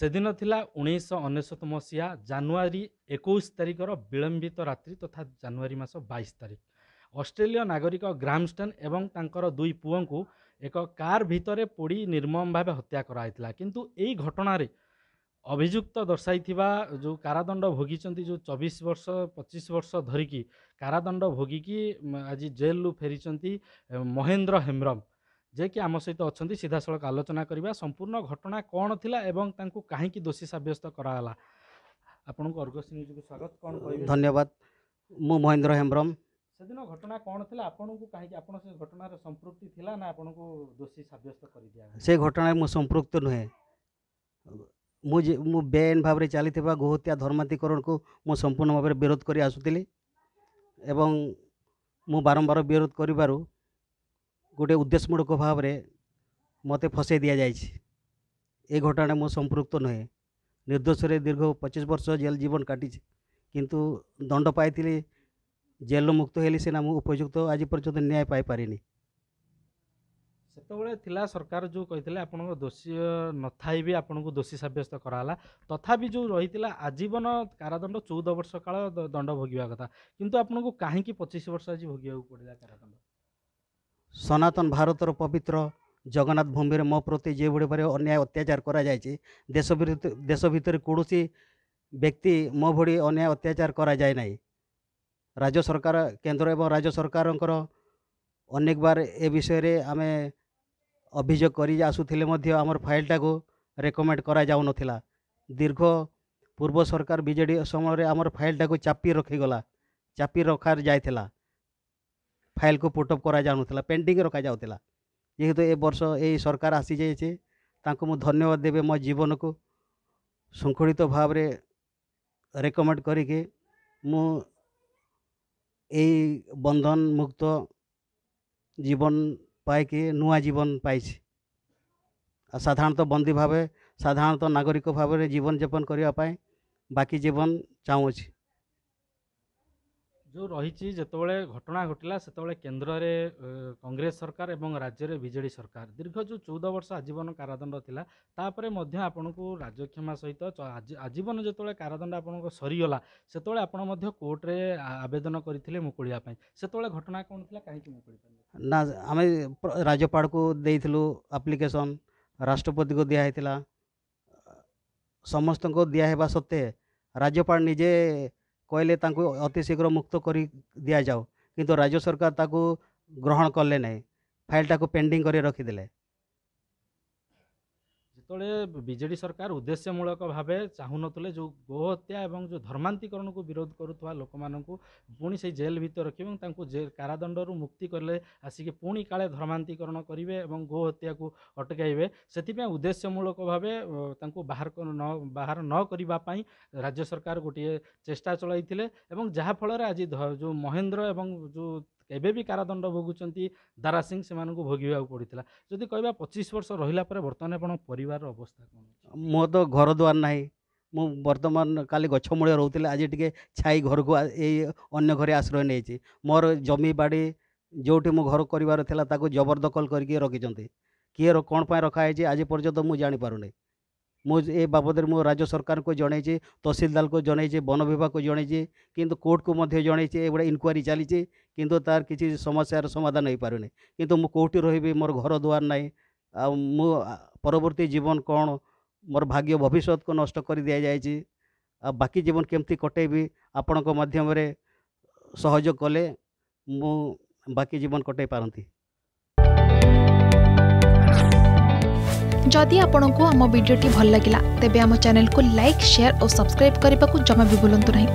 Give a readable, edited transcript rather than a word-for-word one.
सेदिन थिला 1999 मसीहा जानुआरी 21 तारिखर विलंबित रात्रि तथा जानुआरी मास 22 तारिख ऑस्ट्रेलिया नागरिक ग्रामस्टन एवं तांकर दुई पुओं को एक कार भितरे पोड़ी निर्मम भाव हत्या कराइथिला। किंतु एई घटना रे अभियुक्त दर्शाई जो कारादंड भोगी जो 24 वर्ष 25 वर्ष धरिकी कारादंड भोगिकी आज जेल रु फेरी महेंद्र हेम्ब्रम जे कि आम सहित अच्छा सीधा सड़क आलोचना करवा संपूर्ण घटना कौन थिला एवं तांको कहीं दोषी साब्यस्त कराला। आपन को अर्गस न्यूज को स्वागत। कौन कहबे? धन्यवाद। मु महेंद्र हेम्ब्रम। सेदिन घटना कौन थिला आपन को कहीं आपन से घटना रे संपृक्ति थिला ना आपन को दोषी साब्यस्त कर दिया? से घटना मु संपृक्त नुहे। मु बेन भाव चली गोहत्या धर्मांतरण को मु संपूर्ण भाव विरोध कर आसुली एवं मु बारंबार विरोध करिबारु गोटे उद्देश्यमूलक भाव में मत फसई दि जाए। घटना मो संपृक्त नुहे। निर्दोष दीर्घ 25 वर्ष जेल जीवन काटी किंतु दंड पाई जेल मुक्त हेली सीना मु उपयुक्त आज पर्यंत न्याय पाई पारिनी। सेतबेले थिला सरकार जो कही आपन दोषी न थाई भी आपन को दोषी साब्यस्त कराला तथापि जो रही आजीवन कारादंड 14 वर्ष काल दंड भोगिया कथा किंतु आपन को कहीं 25 वर्ष आज भोगिया पड़ा कारादंड? सनातन भारतर पवित्र जगन्नाथ भूमि में मो प्रति जो भाई अन्याय अत्याचार करा जाए देश भितर कौन व्यक्ति मो भड़ी अन्याय अत्याचार करा जाए नहीं। राज्य सरकार केंद्र एवं राज्य सरकार अनेक बार ए विषय रे आमे अभियोग करी आसुथिले मध्य आमर फाइलटा को रेकमेंड करा जाउ नथिला। दीर्घ पूर्व सरकार बीजेडी समय रे आमर फाइलटा को चापी रखीगला। चापी रखार जाइथिला फाइल को पुटअप करा जाउनथिला पेंडिंग रखा जाउथिला। जेहेतु ए वर्ष ए सरकार आसी जाइछे तांको मु धन्यवाद देबे। मो जीवन को शृंखलित भाव रे रेकमेंड करिके मु ए बंधन मुक्त जीवन पाइके नुआ जीवन पाइछि। साधारणतः बंदी भाव साधारणतः नागरिक भाव में जीवन यापन करने बाकी जीवन चाहूँगी। जो रही जितेबाला घटना घटला से केन्द्र में कांग्रेस सरकार एवं राज्य में बीजेडी सरकार दीर्घ जो 14 वर्ष आजीवन कारादंड थिला तापरे मध्य आपन को राज्यक्षमा सहित आजीवन जो कारादंड आपन को सरीगला से कोर्ट रे आवेदन करथिले मुकुलिया पई से घटना कौन थिला कहीं मुकुली पानी ना आम राज्यपाल को देइथिलु एप्लिकेशन राष्ट्रपति को दिया हेतिला समस्त को दिया हेबा सत्ते राज्यपाल निजे कहले तांको अति शीघ्र मुक्त कर दिया जाओ किंतु राज्य सरकार ताको ग्रहण कले नहीं फाइलटा को पेंडिंग कर रखीदे। जिते बीजेडी सरकार उद्देश्यमूलक भाव चाहूनते जो गोहत्या एवं जो धर्मांतरण को विरोध करुवा लोक मानू पुणी से जेल भीतर रखिए कारादंड मुक्ति कले आसिक पुणी काले धर्मांतरण करेंगे और गोहत्या को अटकाइबे से उद्देश्यमूलक भाव बाहर न करने राज्य सरकार गोटे चेष्टा चलते जहाँफल आज जो महेंद्र एवं जो एबे भी कारादंड भोगुंट दारा सिंह से भोगवा पड़ता जदि कहवा 25 वर्ष रहा बर्तमान आप परिवार अवस्था कौन? मो तो घर द्वार ना मु बर्तमान काली गछमूल रोते आज टे छाई घर को अन्य घरे आश्रय नहीं मोर जमी बाड़ी जोटी मो घर कर जबरदखल करके रखी किए कौन पर रखाई आज पर्यंत मुझे जापारूनी। मुझे बाबद मु राज्य सरकार को जन तहसीलदार को जन वन विभाग को जन किंतु कोर्ट को जन गोटे इनक्वारी चली किंतु तार किसी समस्यार समाधान हो पारे किंतु मु कोठी रही मोर घर द्वार ना मु परवर्ती जीवन कौन मोर भाग्य भविष्य को नष्ट कर दि जाए बाकी जीवन केमती कटेबी आपण माध्यम सहयोग कले मु बाकी जीवन कटे पारती। जदि आपंक आम भिडी भल लगा तेब आम चैनल को लाइक शेयर और सब्सक्राइब करने को जमा भी भूलु नहीं।